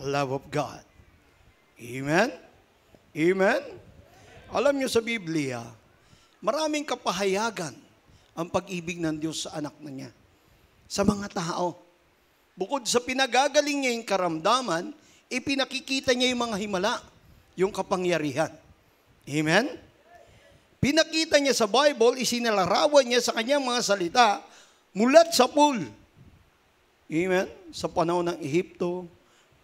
love of God. Amen? Amen? Alam niyo sa Biblia, maraming kapahayagan ang pag-ibig ng Diyos sa anak na niya, sa mga tao. Bukod sa pinagagaling niya yung karamdaman, ipinakikita niya yung mga himala, yung kapangyarihan. Amen? Pinakita niya sa Bible, isinalarawan niya sa kanyang mga salita, mulat sa pool. Amen? Sa panahon ng Ehipto,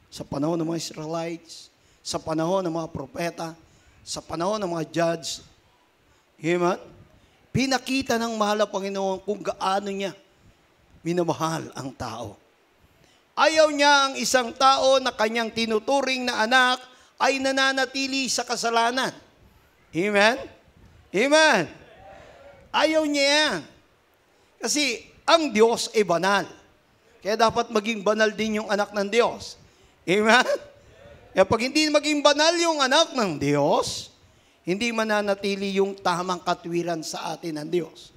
sa panahon ng mga Israelites, sa panahon ng mga propeta, sa panahon ng mga judge. Amen? Pinakita ng mahal na Panginoon kung gaano niya minamahal ang tao. Ayaw niya ang isang tao na kanyang tinuturing na anak ay nananatili sa kasalanan. Amen? Amen? Ayaw niya yan. Kasi ang Diyos ay banal. Kaya dapat maging banal din yung anak ng Diyos. Amen? Kaya pag hindi maging banal yung anak ng Diyos, hindi mananatili yung tamang katwiran sa atin ng Diyos.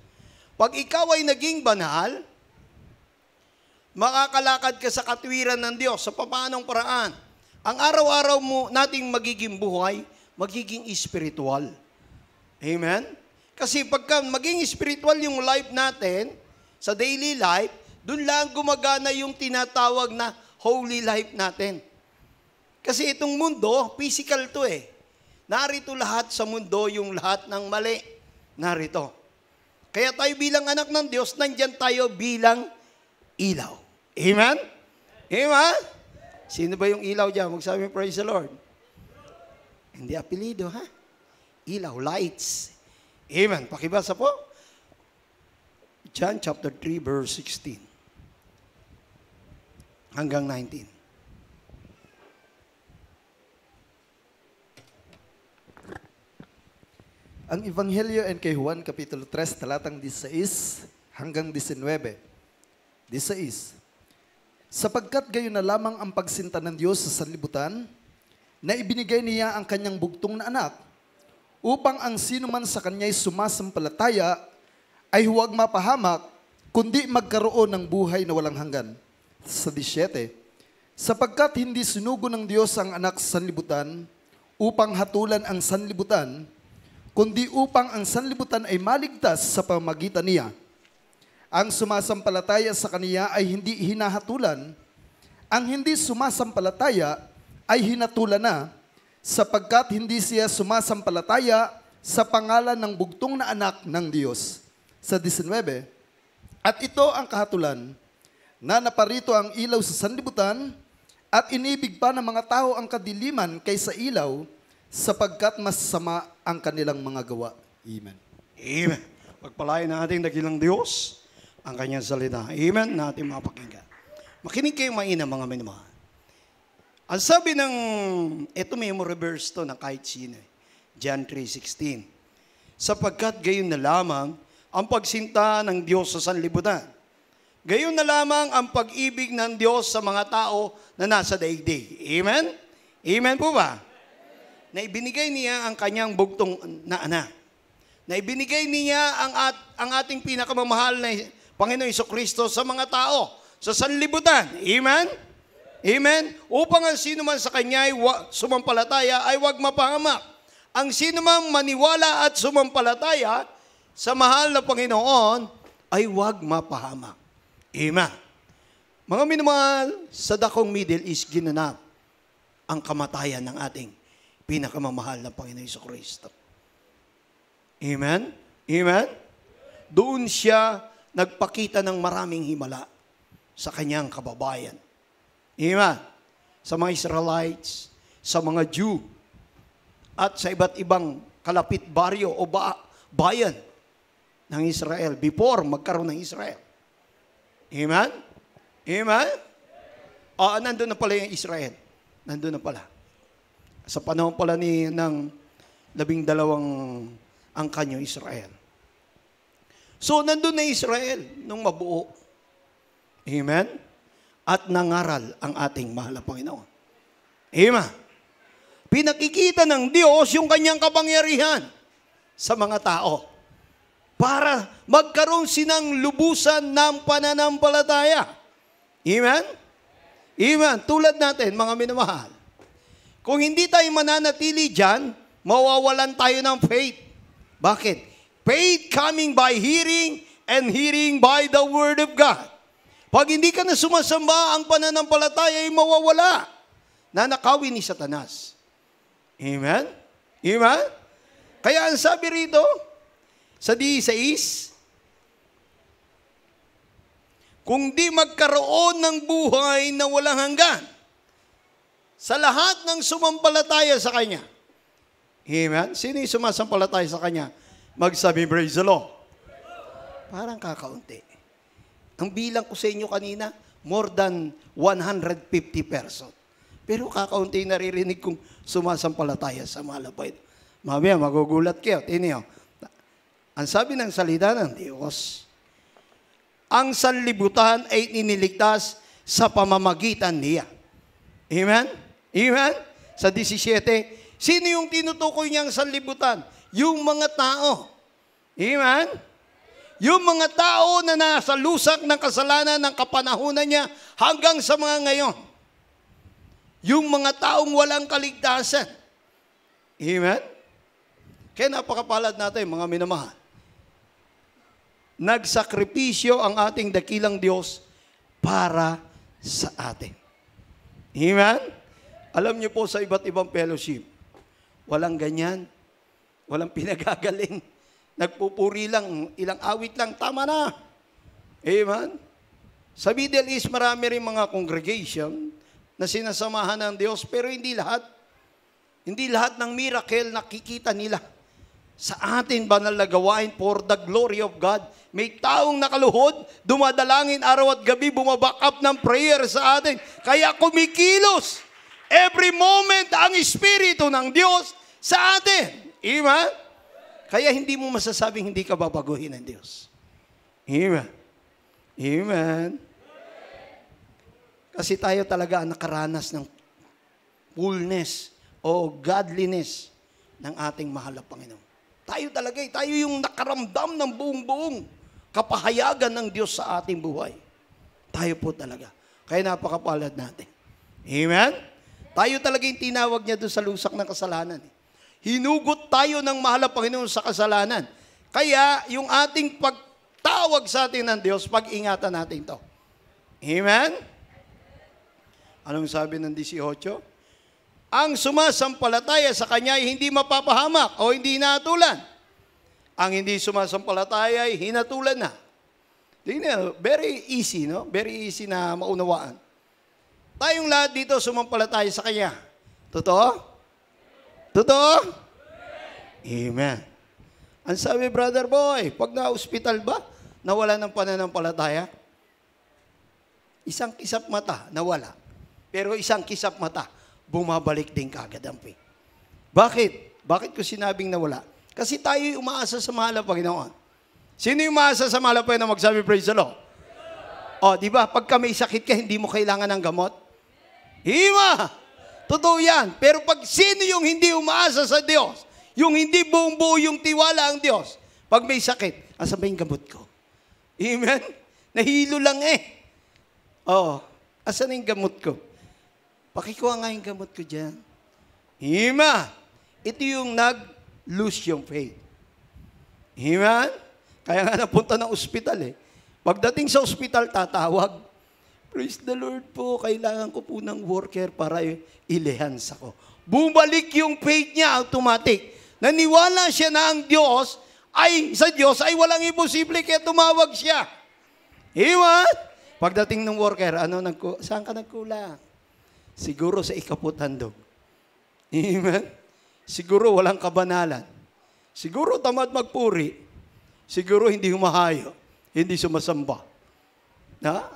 Pag ikaw ay naging banal, makakalakad ka sa katwiran ng Diyos sa paanong paraan. Ang araw-araw mo nating magiging buhay, magiging spiritual. Amen? Kasi pagka maging spiritual yung life natin, sa daily life, dun lang gumagana yung tinatawag na holy life natin. Kasi itong mundo, physical to eh. Narito lahat sa mundo yung lahat ng mali. Narito. Kaya tayo bilang anak ng Diyos, nandyan tayo bilang ilaw. Amen? Amen? Sino ba yung ilaw dyan? Magsabi, praise the Lord. Hindi apelido, ha? Ilaw, lights. Amen. Pakibasa po. John chapter 3, verse 16. Hanggang 19. Ang Ebanghelyo en kay Juan, Kapitulo 3, talatang 16 hanggang 19. 16. Sapagkat gayon na lamang ang pagsinta ng Diyos sa sanlibutan, na ibinigay niya ang kanyang bugtong na anak, upang ang sino man sa kanya'y sumasampalataya ay huwag mapahamak, kundi magkaroon ng buhay na walang hanggan. Sa 17. Sapagkat hindi sinugo ng Diyos ang anak sa sanlibutan, upang hatulan ang sanlibutan, kundi upang ang sanlibutan ay maligtas sa pamamagitan niya. Ang sumasampalataya sa kaniya ay hindi hinahatulan. Ang hindi sumasampalataya ay hinatulan na, sapagkat hindi siya sumasampalataya sa pangalan ng bugtong na anak ng Diyos. Sa 19, at ito ang kahatulan, na naparito ang ilaw sa sanlibutan, at inibig pa ng mga tao ang kadiliman kaysa ilaw, sapagkat mas sama ang kanilang mga gawa. Amen. Amen. Pagpalain ng ating dakilang Diyos ang kanyang salita. Amen. Na ating mapakinggan. Makinig kayo mainam, mga minamahal. Ang sabi ng, ito may reverse to na kahit sino. John 3:16. Sapagkat gayon na lamang ang pagsinta ng Diyos sa sanlibutan. Gayon na lamang ang pag-ibig ng Diyos sa mga tao na nasa daigdig. Amen? Amen po ba? Na ibinigay niya ang kanyang bugtong na anak. Na ibinigay niya ang ating pinakamamahal na Panginoon Jesucristo sa mga tao, sa sanlibutan. Amen? Amen? Upang ang sino man sa kanya ay sumampalataya ay huwag mapahamak. Ang sino man maniwala at sumampalataya sa mahal na Panginoon ay huwag mapahamak. Amen. Mga minamahal, sa dakong Middle East ginanap ang kamatayan ng ating pinakamamahal na Panginoon Jesucristo. Amen? Amen? Doon siya nagpakita ng maraming himala sa kanyang kababayan. Amen? Sa mga Israelites, sa mga Jew, at sa iba't ibang kalapit baryo o bayan ng Israel before magkaroon ng Israel. Amen? Amen? Nandun na pala yung Israel. Nandun na pala. Sa panahon pala ng 12 angkan yung Israel. So, nandun na Israel nung mabuo. Amen? At nangaral ang ating mahal na Panginoon. Amen? Pinakikita ng Diyos yung kanyang kapangyarihan sa mga tao para magkaroon sinang lubusan ng pananampalataya. Amen? Amen. Tulad natin, mga minamahal. Kung hindi tayo mananatili dyan, mawawalan tayo ng faith. Bakit? Faith coming by hearing and hearing by the Word of God. Pag hindi ka na sumasamba, ang pananampalataya ay mawawala. Nanakawin ni Satanas. Amen? Amen? Kaya ang sabi rito, sa 16, kung di magkaroon ng buhay na walang hanggan, sa lahat ng sumampalataya sa Kanya. Amen? Sino yung sumasampalataya sa Kanya? Magsabi, praise the Lord. Parang kakaunti. Ang bilang ko sa inyo kanina, more than 150 person. Pero kakaunti naririnig kong sumasampalataya sa malapay. Mamaya, magugulat kayo. Tingnan niyo. Ang sabi ng salita ng Diyos, ang sanlibutan ay iniligtas sa pamamagitan niya. Amen? Amen? Sa 17, sino yung tinutukoy niyang sanlibutan? Yung mga tao. Amen? Yung mga tao na nasa lusak ng kasalanan ng kapanahunan niya hanggang sa mga ngayon. Yung mga taong walang kaligtasan. Amen? Kaya napakapalad natin, mga minamahal. Nagsakripisyo ang ating dakilang Diyos para sa atin. Amen? Alam niyo po sa iba't ibang fellowship, walang ganyan, walang pinagagaling. Nagpupuri lang, ilang awit lang, tama na. Amen? Sa Middle East, marami rin mga congregation na sinasamahan ng Diyos, pero hindi lahat. Hindi lahat ng miracle nakikita nila. Sa atin banal na gawain for the glory of God. May taong nakaluhod, dumadalangin araw at gabi, bumaback up ng prayer sa atin. Kaya kumikilos every moment ang Espiritu ng Diyos sa atin. Amen? Kaya hindi mo masasabing hindi ka babaguhin ng Diyos. Amen. Amen. Kasi tayo talaga ang nakaranas ng fullness o godliness ng ating mahal na Panginoon. Tayo talaga, tayo yung nakaramdam ng buong-buong kapahayagan ng Diyos sa ating buhay. Tayo po talaga. Kaya napakapalad natin. Amen? Tayo talaga yung tinawag niya doon sa lusak ng kasalanan. Hinugot tayo ng mahal na Panginoon sa kasalanan. Kaya yung ating pagtawag sa atin ng Diyos, pag-ingatan natin to. Amen? Anong sabi ng 18? Ang sumasampalataya sa Kanya ay hindi mapapahamak o hindi hinatulan. Ang hindi sumasampalataya ay hinatulan na. Very easy, no? Very easy na maunawaan. Tayong lahat dito sumampalataya sa Kanya. Totoo? Totoo? Amen. Ang sabi, brother boy, pag na-hospital ba, nawala ng pananampalataya? Isang kisap mata, nawala. Pero isang kisap mata, bumabalik din kagad ang faith. Bakit? Bakit ko sinabing nawala? Kasi tayo umaasa sa mahal na Panginoon. Sino yung umaasa sa mahal na Panginoon? Magsabi, praise the Lord. O, di ba? Pagka may sakit ka, hindi mo kailangan ng gamot? Hima! Totoo yan. Pero pag sino yung hindi umaasa sa Diyos, yung hindi buong buo yung tiwala ang Diyos, pag may sakit, asan ba yung gamot ko? Amen? Nahilo lang eh. O, asan yung gamot ko? Pakikuha nga yung gamot ko dyan. Hima! Ito yung nag-lose yung faith. Amen? Kaya nga napunta ng ospital eh. Pagdating sa ospital, tatawag. Praise the Lord po, kailangan ko po ng worker para ilehans ako. Bumalik yung faith niya, automatic. Naniwala siya na ang Diyos sa Diyos ay walang imposible kaya tumawag siya. Amen? Pagdating ng worker, saan ka nagkulang? Siguro sa ikaputhandog. Amen? Siguro walang kabanalan. Siguro tamad magpuri. Siguro hindi humahayo. Hindi sumasamba.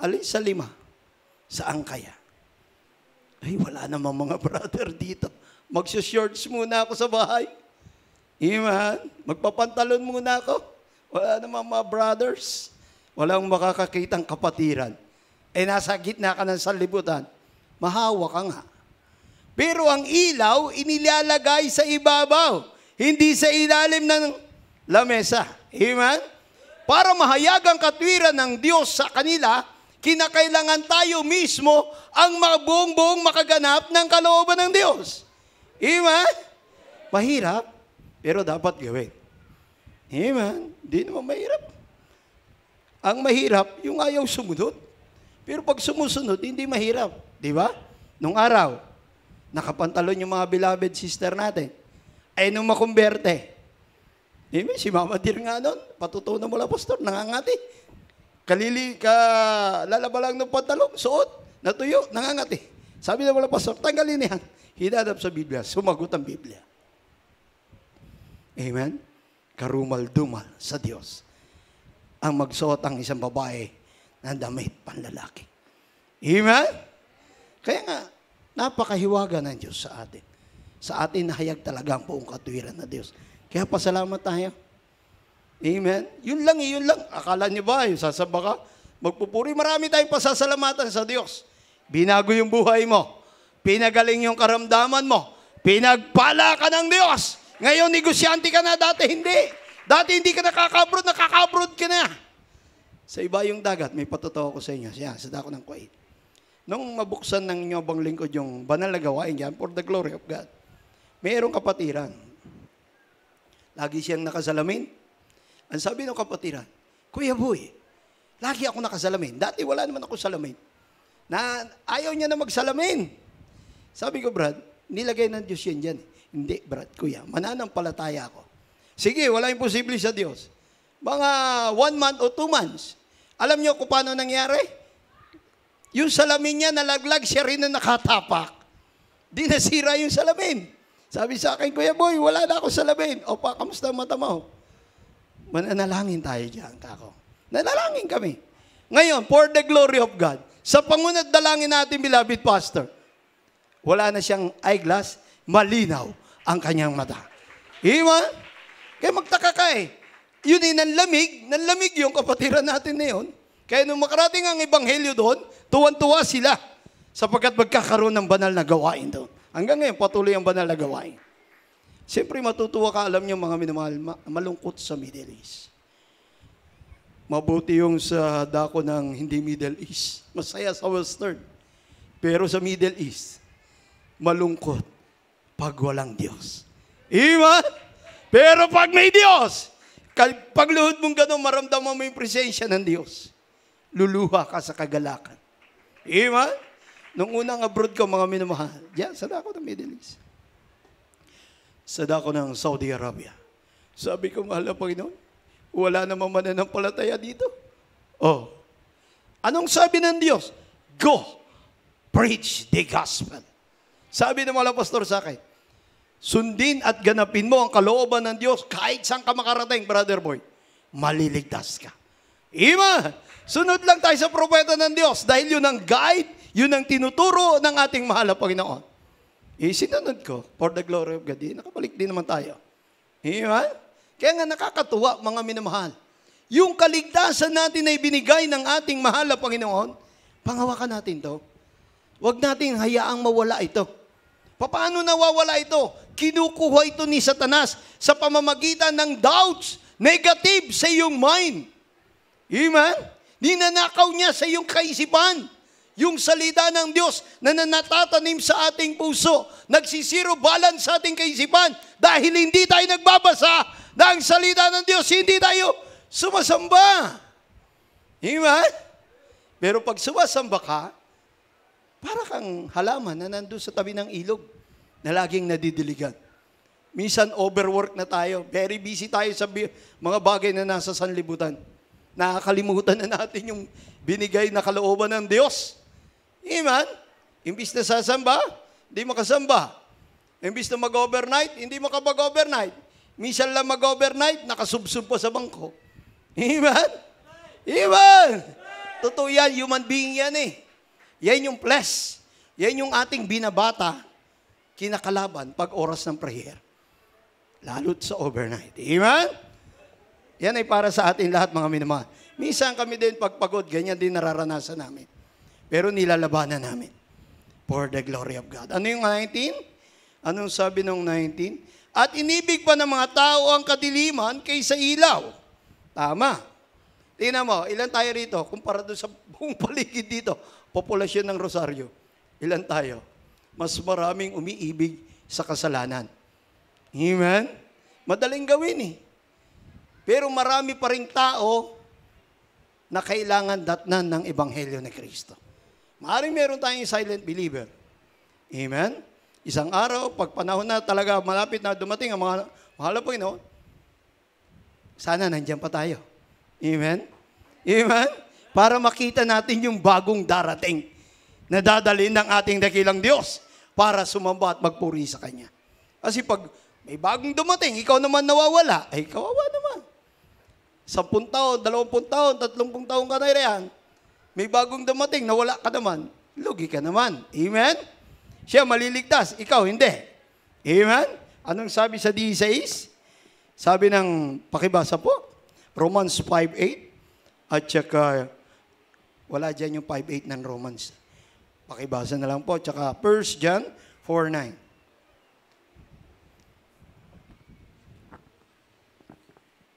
Alis sa 5. Saan kaya? Ay, wala namang mga brother dito. Magsushorts muna ako sa bahay. Amen? Magpapantalon muna ako. Wala namang mga brothers. Walang makakakitang kapatiran. Nasa gitna ka ng sanlibutan. Mahawa ka nga. Pero ang ilaw, inilalagay sa ibabaw. Hindi sa ilalim ng lamesa. Amen? Para mahayag ang katwiran ng Diyos sa kanila, kinakailangan tayo mismo ang buong makaganap ng kalooban ng Diyos. Amen? Mahirap, pero dapat gawin. Amen? Di naman mahirap. Ang mahirap, yung ayaw sumunod. Pero pag sumusunod, hindi mahirap. Di ba? Nung araw, nakapantalon yung mga beloved sister natin. Ay nung makumberte. Amen? Si Mama Dir nga nun, patutunan mo lang, pastor, nangangati. Lalaba lang ng pantalong, suot, natuyo, nangangati. Sabi na wala, pastor, tanggalin niyan. Hinadap sa Biblia, sumagot ang Biblia. Amen? Karumal-dumal sa Diyos ang magsuot ang isang babae na damit panlalaki. Amen? Kaya nga, napakahiwaga ng Diyos sa atin. Sa atin nahayag talaga ang buong katuwiran na Diyos. Kaya pasalamat tayo. Amen? Yun lang. Akala niyo ba, yung sasaba ka, magpupuri, marami tayong pasasalamatan sa Diyos. Binago yung buhay mo. Pinagaling yung karamdaman mo. Pinagpala ka ng Diyos. Ngayon, negosyante ka na, dati hindi. Dati hindi ka nakaka-abroad ka na. Sa iba yung dagat, may patotoo ko sa inyo. Siya, sa dako ng Kuwait. Nung mabuksan ng inyo bang lingkod yung banal na gawain yan, for the glory of God, mayroong kapatiran. Lagi siyang nakasalamin. Ang sabi ng kapatiran, Kuya Boy, lagi ako nakasalamin. Dati wala naman ako salamin. Na ayaw niya na magsalamin. Sabi ko, Brad, nilagay ng Diyos yan dyan. Hindi, Brad, Kuya, mananampalataya ako. Sige, wala imposible sa Diyos. Mga 1 month o 2 months. Alam niyo kung paano nangyari? Yung salamin niya, nalaglag, siya rin na nakatapak. Di nasira yung salamin. Sabi sa akin, Kuya Boy, wala na ako salamin. Opa, kamusta ang mata mo? Mananalangin tayo dyan, kako. Nanalangin kami. Ngayon, for the glory of God, sa pangunat dalangin natin, beloved pastor, wala na siyang eyeglass, malinaw ang kanyang mata. Iwan? Kaya magtaka ka eh. Yun ay nanlamig yung kapatiran natin na yun. Kaya nung makarating ang ebanghelyo doon, tuwan-tuwa sila sapagkat magkakaroon ng banal na gawain doon. Hanggang ngayon, patuloy ang banal na gawain. Siyempre, matutuwa ka, alam niyo mga minamahal, malungkot sa Middle East. Mabuti yung sa dako ng hindi Middle East. Masaya sa Western. Pero sa Middle East, malungkot pag walang Diyos. Iman? Pero pag may Diyos, pag luhod mong gano'n, maramdaman mo yung presensya ng Diyos. Luluha ka sa kagalakan. Iman? Nung unang abroad ko, mga minamahal, diyan, sa dako ng Middle East. Sa dako ng Saudi Arabia. Sabi ko, mahal na Panginoon, wala namang mananampalataya dito. Oh. Anong sabi ng Diyos? Go, preach the gospel. Sabi ng mga pastor sa akin, sundin at ganapin mo ang kalooban ng Diyos kahit saan ka makarating, brother boy. Maliligtas ka. Ima, sunod lang tayo sa propeta ng Diyos dahil yun ang guide, yun ang tinuturo ng ating mahal na Panginoon. Sinunod ko, for the glory of God. Nakabalik din naman tayo. Ima? Kaya nga nakakatuwa, mga minamahal. Yung kaligtasan natin ay binigay ng ating mahal na Panginoon, panghawakan natin to. Huwag natin hayaang mawala ito. Paano nawawala ito? Kinukuha ito ni Satanas sa pamamagitan ng doubts, negative sa iyong mind. Amen? Ninanakaw niya sa iyong kaisipan. Yung salita ng Diyos na nanatatanim sa ating puso, nagsisiro balance sa ating kaisipan dahil hindi tayo nagbabasa ng salita ng Diyos, hindi tayo sumasamba. Amen? Pero pag sumasamba ka, para kang halaman na nandun sa tabi ng ilog na laging nadidiligan. Minsan overwork na tayo. Very busy tayo sa mga bagay na nasa sanlibutan. Nakakalimutan na natin yung binigay na kalooban ng Diyos. Amen? Imbis na sasamba, hindi makasamba. Imbis na mag-overnight, hindi makapag-overnight. Minsan lang mag-overnight, nakasubsub pa sa bangko. Amen? Amen! Totoo yan, human being yan eh. Yan yung flesh. Yan yung ating binabata, kinakalaban pag oras ng prayer. Lalo't sa overnight. Amen? Yan ay para sa atin lahat, mga minamahal. Minsan kami din pagpagod, ganyan din nararanasan namin. Pero nilalabanan namin. For the glory of God. Ano yung 19? Anong sabi ng 19? At inibig pa ng mga tao ang kadiliman kaysa ilaw. Tama. Tingnan mo, ilan tayo rito? Kumpara doon sa buong paligid dito, populasyon ng Rosario. Ilan tayo? Mas maraming umiibig sa kasalanan. Amen? Madaling gawin eh. Pero marami pa ring tao na kailangan datnan ng Ebanghelyo ni Kristo. Maaaring meron tayong silent believer. Amen? Isang araw, pag panahon na talaga malapit na dumating ang mga mahal na Panginoon, sana nandiyan pa tayo. Amen? Amen? Para makita natin yung bagong darating na dadalhin ng ating dakilang Diyos para sumamba at magpuri sa Kanya. Kasi pag may bagong dumating, ikaw naman nawawala, ay kawawa naman. 10 taon, 20 taon, 30 taon ka na riyan, may bagong dumating, nawala ka naman, lugi ka naman. Amen? Siya maliligtas, ikaw hindi. Amen? Anong sabi sa 16? Sabi ng, pakibasa po, Romans 5:8, at saka, wala dyan yung 5:8 ng Romans. Pakibasa na lang po, tsaka 1 John 4:9.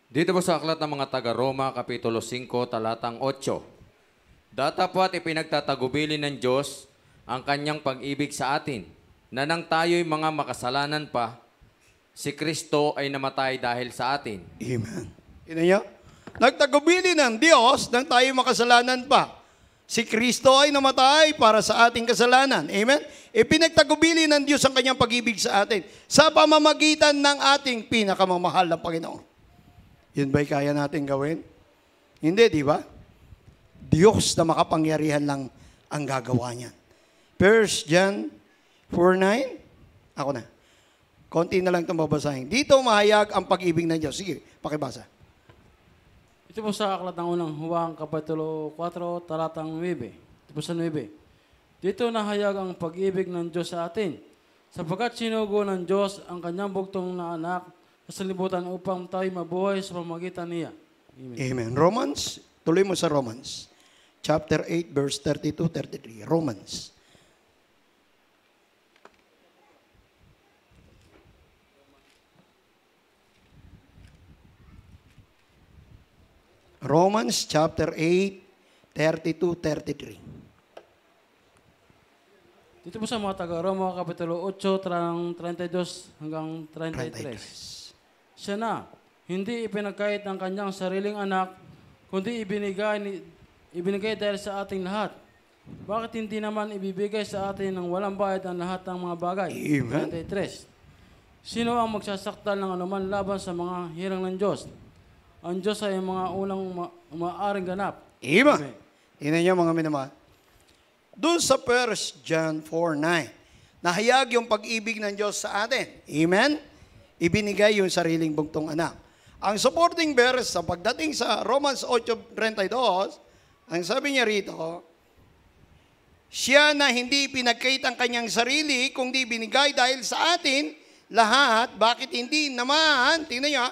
Dito po sa aklat ng mga taga-Roma, Kapitulo 5, talatang 8. Datapwat ipinagtatagubili ng Diyos ang kanyang pag-ibig sa atin, na nang tayo'y mga makasalanan pa, si Kristo ay namatay dahil sa atin. Amen. Tignan niyo? Nagtagubili ng Diyos nang tayo makasalanan pa. Si Kristo ay namatay para sa ating kasalanan. Amen? Ipinagtagubili ng Diyos ang kanyang pag-ibig sa atin sa pamamagitan ng ating pinakamamahal na Panginoon. Yun ba'y kaya natin gawin? Hindi, di ba? Diyos na makapangyarihan lang ang gagawa niyan. 1 John 4:9. Ako na. Konti na lang itong babasahin. Dito mahayag ang pag-ibig ng Diyos. Sige, pakibasa. Ito po sa aklat ng unang Huwang, Kapitulo 4, talatang 9. Ito po sa 9. Dito nahayag ang pag-ibig ng Diyos sa atin, sapagkat sinugo ng Diyos ang kanyang bugtong na anak sa libutan upang tayo mabuhay sa pamamagitan niya. Amen. Amen. Romans, tuloy mo sa Romans. Chapter 8, verse 32-33. Romans. Romans chapter 8, 32-33. Dito po sa mga taga-Roma, Kapitulo 8, talatang 32 hanggang 33. Siya na, hindi ipinagkait ng kanyang sariling anak, kundi ibinigay dahil sa ating lahat. Bakit hindi naman ibibigay sa atin ng walang bayad ang lahat ng mga bagay? Amen. 33. Sino ang magsasaktal ng anuman laban sa mga hirang ng Diyos? Ang Diyos ay mga unang umaaring ganap. Amen. Tingnan niyo mga minamahal. Doon sa 1 John 4:9, nahayag yung pag-ibig ng Diyos sa atin. Amen? Ibinigay yung sariling bugtong anak. Ang supporting verse sa pagdating sa Romans 8:32, ang sabi niya rito, siya na hindi pinagkait ang kanyang sarili, kundi binigay dahil sa atin lahat, bakit hindi naman, tingnan niyo,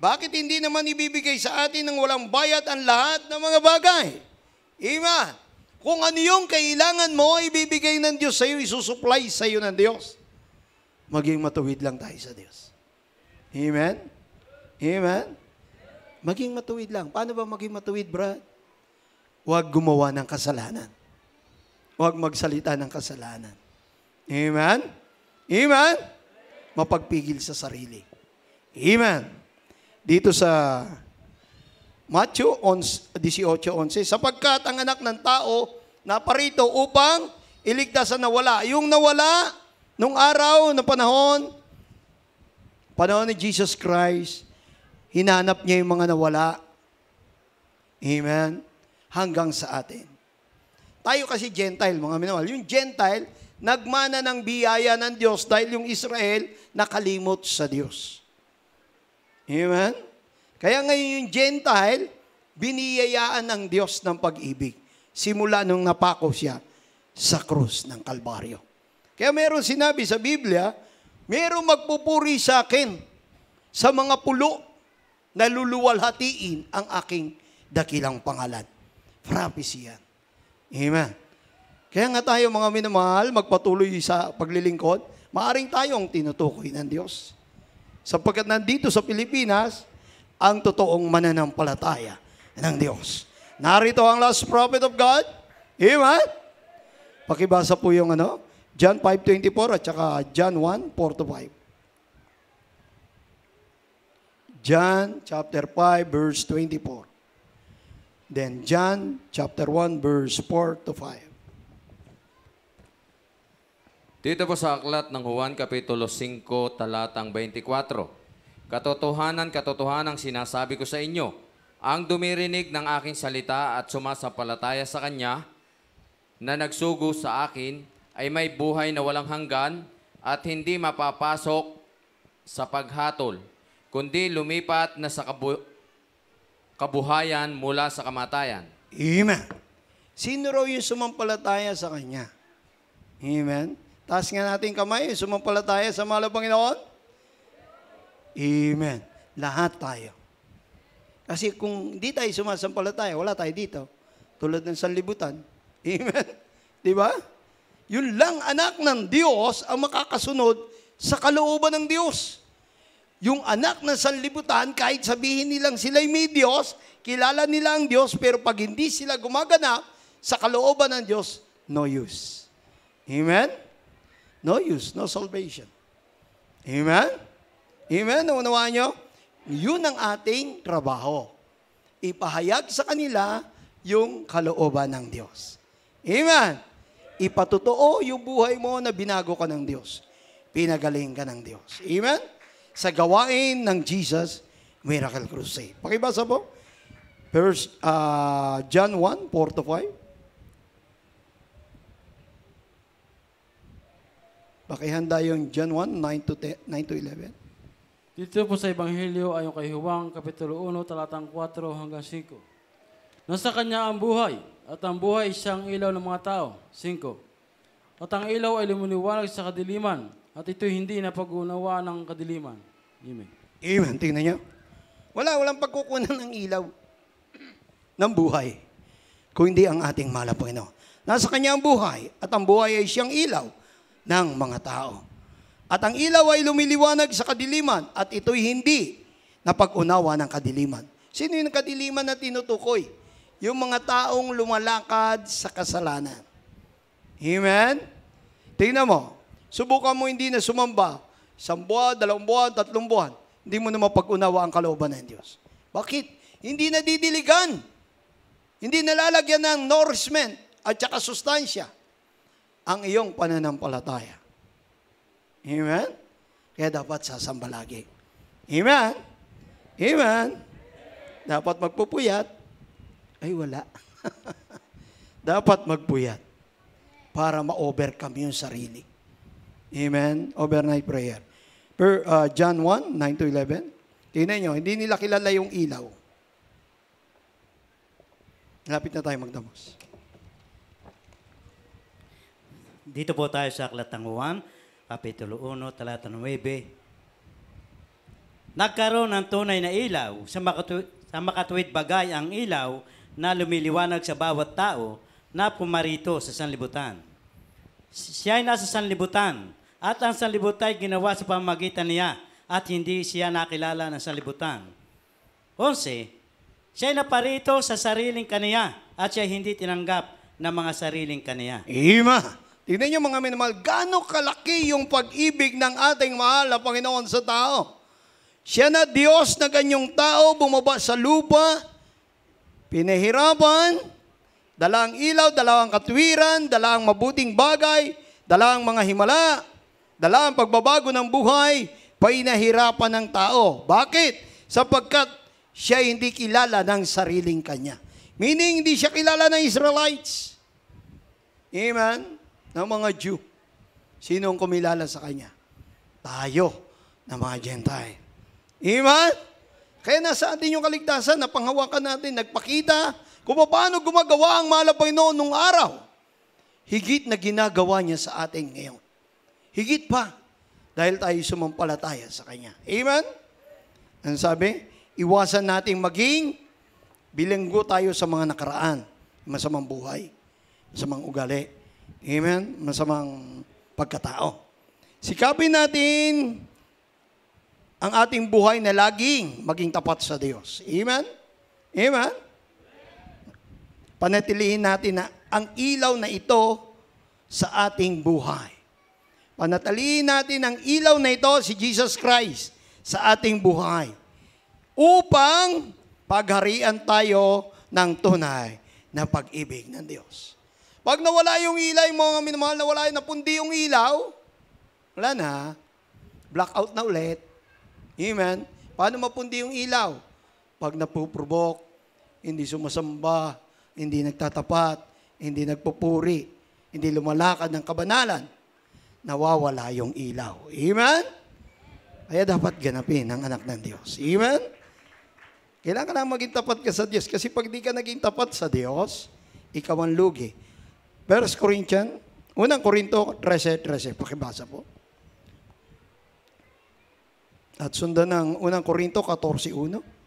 bakit hindi naman ibibigay sa atin ng walang bayad ang lahat ng mga bagay? Amen. Kung ano yung kailangan mo, ibibigay ng Diyos sa iyo, isusupply sa iyo ng Diyos. Maging matuwid lang tayo sa Diyos. Amen? Amen? Maging matuwid lang. Paano ba maging matuwid, Brad? Huwag gumawa ng kasalanan. Huwag magsalita ng kasalanan. Amen? Amen? Mapagpigil sa sarili. Amen? Dito sa Matthew 18:11, sapagkat ang anak ng tao naparito upang iligtas ang nawala. Yung nawala nung araw, na panahon ni Jesus Christ, hinanap niya yung mga nawala. Amen? Hanggang sa atin. Tayo kasi Gentile, mga minamahal. Yung Gentile, nagmana ng biyaya ng Diyos dahil yung Israel nakalimot sa Diyos. Amen? Kaya ngayon yung Gentile, biniyayaan ng Diyos ng pag-ibig. Simula nung napako siya sa krus ng Kalbaryo. Kaya meron sinabi sa Biblia, meron magpupuri sa akin sa mga pulo na luluwalhatiin ang aking dakilang pangalan. Prophecy yan. Amen. Kaya nga tayo mga minamahal, magpatuloy sa paglilingkod, maaring tayong tinutukoy ng Diyos. Sapagkat nandito sa Pilipinas, ang totoong mananampalataya ng Diyos. Narito ang last prophet of God. Amen? Pakibasa po yung John 5:24 at saka John 1:4-5. John chapter 5 verse 24. Then John chapter 1 verse 4-5. Dito po sa aklat ng Juan Kapitulo 5, talatang 24. Katotohanan sinasabi ko sa inyo, ang dumirinig ng aking salita at sumasampalataya sa Kanya na nagsugo sa akin ay may buhay na walang hanggan at hindi mapapasok sa paghatol, kundi lumipat na sa kabuhayan mula sa kamatayan. Amen. Sino raw yung sumampalataya sa Kanya? Amen. Taas nga natin kamay, sumampalataya sa mahal na Panginoon. Amen. Lahat tayo. Kasi kung di tayo sumasampalataya, wala tayo dito. Tulad ng sanlibutan. Amen. Di ba? Yun lang anak ng Diyos ang makakasunod sa kalooban ng Diyos. Yung anak ng sanlibutan, kahit sabihin nilang sila'y may Diyos, kilala nila ang Diyos, pero pag hindi sila gumaganap sa kalooban ng Diyos, no use. Amen? No use, no salvation. Amen? Amen? Naunawaan nyo? Yun ang ating trabaho. Ipahayag sa kanila yung kalooban ng Diyos. Amen? Ipatotoo yung buhay mo na binago ka ng Diyos. Pinagaling ka ng Diyos. Amen? Sa gawain ng Jesus Miracle Crusade. Pakibasa po. First, John 1:4-5. Pakihanda yung John 1, 9-11. Dito po sa Ebanghelyo ayon kay Juan, Kapitulo 1, talatang 4 hanggang 5. Nasa Kanya ang buhay, at ang buhay siyang ilaw ng mga tao. 5. At ang ilaw ay lumuniwanag sa kadiliman, at ito'y hindi napag-unawa ng kadiliman. Amen. Amen. Tingnan nyo. Walang pagkukunan ng ilaw ng buhay, kung hindi ang ating mahal na Panginoon. Nasa Kanya ang buhay, at ang buhay ay siyang ilaw ng mga tao. At ang ilaw ay lumiliwanag sa kadiliman at ito'y hindi napag-unawa ng kadiliman. Sino yung kadiliman na tinutukoy? Yung mga taong lumalakad sa kasalanan. Amen? Tingnan mo, subukan mo hindi na sumamba 1 buwan, 2 buwan, 3 buwan. Hindi mo na mapag-unawa ang kalooban ng Diyos. Bakit? Hindi na didiligan. Hindi nalalagyan ng nourishment at saka sustansya ang iyong pananampalataya. Amen? Kaya dapat sasamba lagi. Amen? Amen? Dapat magpupuyat. Ay, wala. Dapat magpuyat para ma-overcome yung sarili. Amen? Overnight prayer. John 1, 9-11. Tingnan nyo, hindi nila kilala yung ilaw. Lapit na tayo magdamos. Dito po tayo sa aklat ng Juan, Kapitulo 1, talata 9. Nagkaroon ng tunay na ilaw, sa makatuwid bagay ang ilaw na lumiliwanag sa bawat tao na pumarito sa sanlibutan. Siya ay nasa sanlibutan, at ang sanlibutan ay ginawa sa pamamagitan niya, at hindi siya nakilala ng sanlibutan. 11. Siya ay naparito sa sariling kaniya, at siya hindi tinanggap ng mga sariling kaniya. Amen. Tignan niyo mga minamahal, gaano kalaki yung pag-ibig ng ating mahal na Panginoon sa tao. Siya na Diyos na ganyong tao, bumaba sa lupa, pinahirapan, dala ang ilaw, dala ang katwiran, dala ang mabuting bagay, dala ang mga himala, dala ang pagbabago ng buhay, pinahirapan ng tao. Bakit? Sapagkat siya hindi kilala ng sariling kanya. Meaning, hindi siya kilala ng Israelites. Amen? Ng mga Jew. Sino ang kumilala sa Kanya? Tayo, na mga Gentile. Amen? Kaya nasa atin yung kaligtasan, napanghawakan natin, nagpakita kung paano gumagawa ang mahal na Panginoon nung araw. Higit na ginagawa niya sa atin ngayon. Higit pa, dahil tayo sumampalataya sa Kanya. Amen? Ang sabi, iwasan nating maging bilanggo tayo sa mga nakaraan, masamang buhay, masamang ugali. Amen? Masamang pagkatao. Sikapin natin ang ating buhay na laging maging tapat sa Diyos. Amen? Amen? Panatilihin natin na ang ilaw na ito sa ating buhay. Panatilihin natin ang ilaw na ito, si Jesus Christ, sa ating buhay. Upang pagharian tayo ng tunay na pag-ibig ng Diyos. Pag nawala yung ilaw, mga minamahal, nawala yung napundi yung ilaw, wala na. Blackout na ulit. Amen. Paano mapundi yung ilaw? Pag napuprovok, hindi sumasamba, hindi nagtatapat, hindi nagpupuri, hindi lumalakad ng kabanalan, nawawala yung ilaw. Amen? Kaya dapat ganapin ang anak ng Diyos. Amen? Kailangan lang maging tapat ka sa Diyos. Kasi pag di ka naging tapat sa Diyos, ikaw ang lugi. 1 Corinthians, 1 Corinto 13:13. Pakibasa po. At sundan ng 1 Corinto 14:1.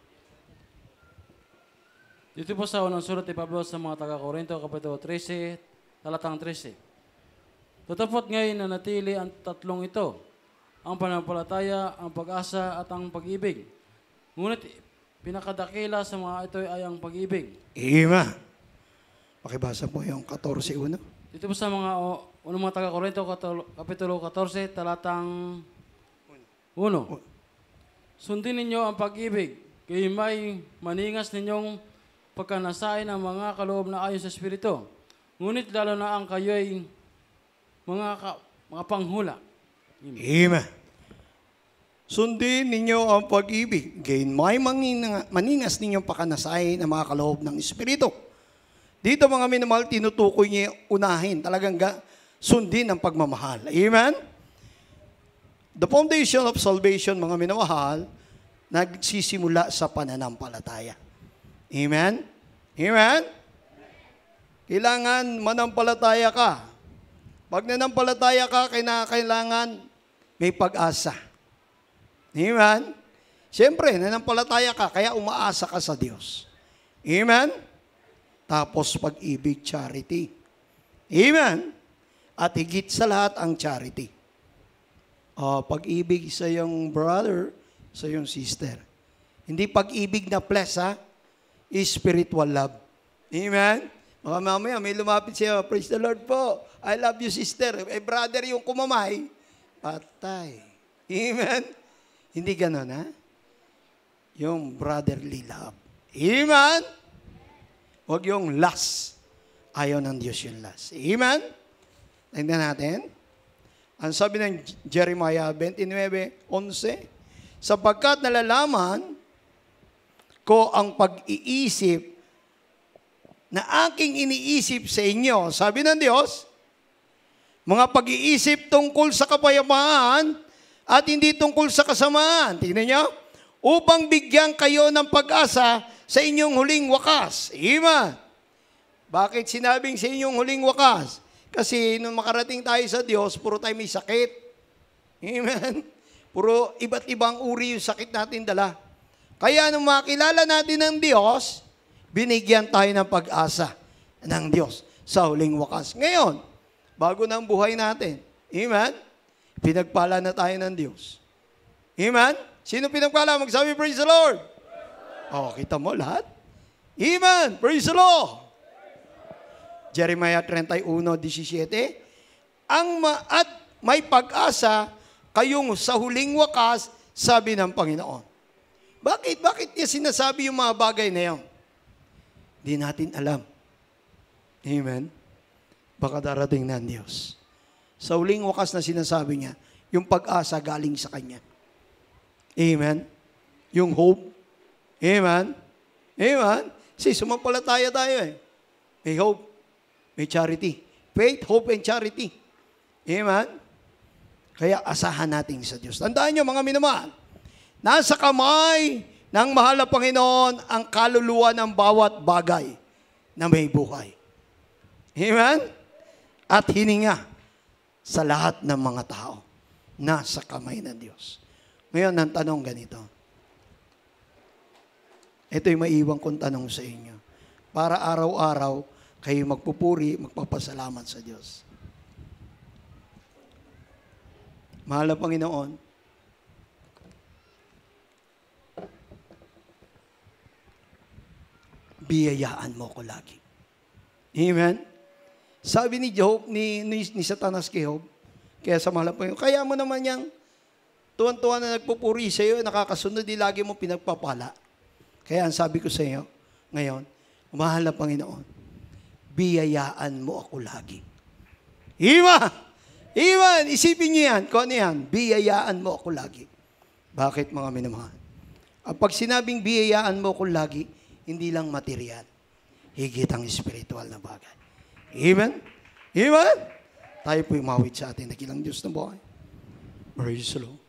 Dito po sa unang sulat ni Pablo sa mga taga-Korinto, Kapitulo 13, talatang 13. Tatapot ngayon na natili ang tatlong ito, ang pananampalataya, ang pag-asa, at ang pag-ibig. Ngunit pinakadakila sa mga ito ay ang pag-ibig. Amen. Pakibasa po yung 14:1. Dito po sa mga taga-Korinto, Kapitulo 14, talatang 1. Sundin ninyo ang pag-ibig, kayo may maningas ninyong pagkanasain ang mga kaloob na ayon sa Espiritu. Ngunit lalo na ang kayo'y mga panghula. Amen. Sundin ninyo ang pag-ibig, gayon may maningas ninyong pakanasain ang mga kaloob ng Espiritu. Dito mga minamahal, tinutukoy niya unahin, talagang sundin ang pagmamahal. Amen? The foundation of salvation, mga minamahal, nagsisimula sa pananampalataya. Amen? Amen? Kailangan manampalataya ka. Pag nanampalataya ka, kailangan may pag-asa. Amen? Siyempre, nanampalataya ka, kaya umaasa ka sa Diyos. Amen? Tapos pag-ibig, charity. Amen? At higit sa lahat ang charity. Pag-ibig sa iyong brother, sa iyong sister. Hindi pag-ibig na flesh, ha? Spiritual love. Amen? Mga mamaya, may lumapit siya, praise the Lord po. I love you, sister. Brother yung kumamay, patay. Amen? Hindi ganon, ha? Yung brotherly love. Amen? Huwag yung lust. Ayaw ng Diyos yung lust. Amen? Tingnan natin. Ang sabi ng Jeremiah 29:11, sapagkat nalalaman ko ang pag-iisip na aking iniisip sa inyo, sabi ng Diyos, mga pag-iisip tungkol sa kapayapaan at hindi tungkol sa kasamaan. Tingnan nyo, upang bigyan kayo ng pag-asa sa inyong huling wakas. Amen. Bakit sinabing sa inyong huling wakas? Kasi nung makarating tayo sa Diyos, puro tayo may sakit. Amen. Puro iba't ibang uri yung sakit natin dala. Kaya nung makilala natin ng Diyos, binigyan tayo ng pag-asa ng Diyos sa huling wakas. Ngayon, bago na ang buhay natin. Amen? Pinagpala na tayo ng Diyos. Amen? Sino pinagpala? Magsabi, praise the Lord. Kita mo lahat? Amen. Praise the Lord. Jeremiah 31:17, at may pag-asa kayong sa huling wakas, sabi ng Panginoon. Bakit? Bakit niya sinasabi yung mga bagay na yun? Di natin alam. Amen? Baka darating na ang Diyos. Sa huling wakas na sinasabi niya, yung pag-asa galing sa Kanya. Amen? Yung hope. Amen? Amen? Kasi sumampalataya tayo eh. May hope. May charity. Faith, hope, and charity. Amen? Kaya asahan natin sa Diyos. Tandaan nyo mga minamahal, nasa kamay ng mahal na Panginoon ang kaluluwa ng bawat bagay na may buhay. Amen? At hininga sa lahat ng mga tao. Nasa kamay ng Diyos. Ngayon, ang tanong ganito. Ito'y maiiwan kong tanong sa inyo. Para araw-araw, kayo magpupuri, magpapasalamat sa Diyos. Mahal na Panginoon, biyayaan mo ko lagi. Amen? Sabi ni Job, ni Satanas kay Job, kaya sa mahal po yun, kaya mo naman yang tuwan-tuwan na nagpupuri sa iyo, nakakasunod, di lagi mo pinagpapala. Kaya ang sabi ko sa iyo, ngayon, mahal na Panginoon, biyayaan mo ako lagi. Iman! Isipin niyo yan, kung ano yan, biyayaan mo ako lagi. Bakit mga minamahal? Ang pag sinabing biyayaan mo ako lagi, hindi lang material, higit ang spiritual na bagay. Amen? Amen? Tayo po umawit sa ating nakilang Diyos na buhay. Praise the Lord.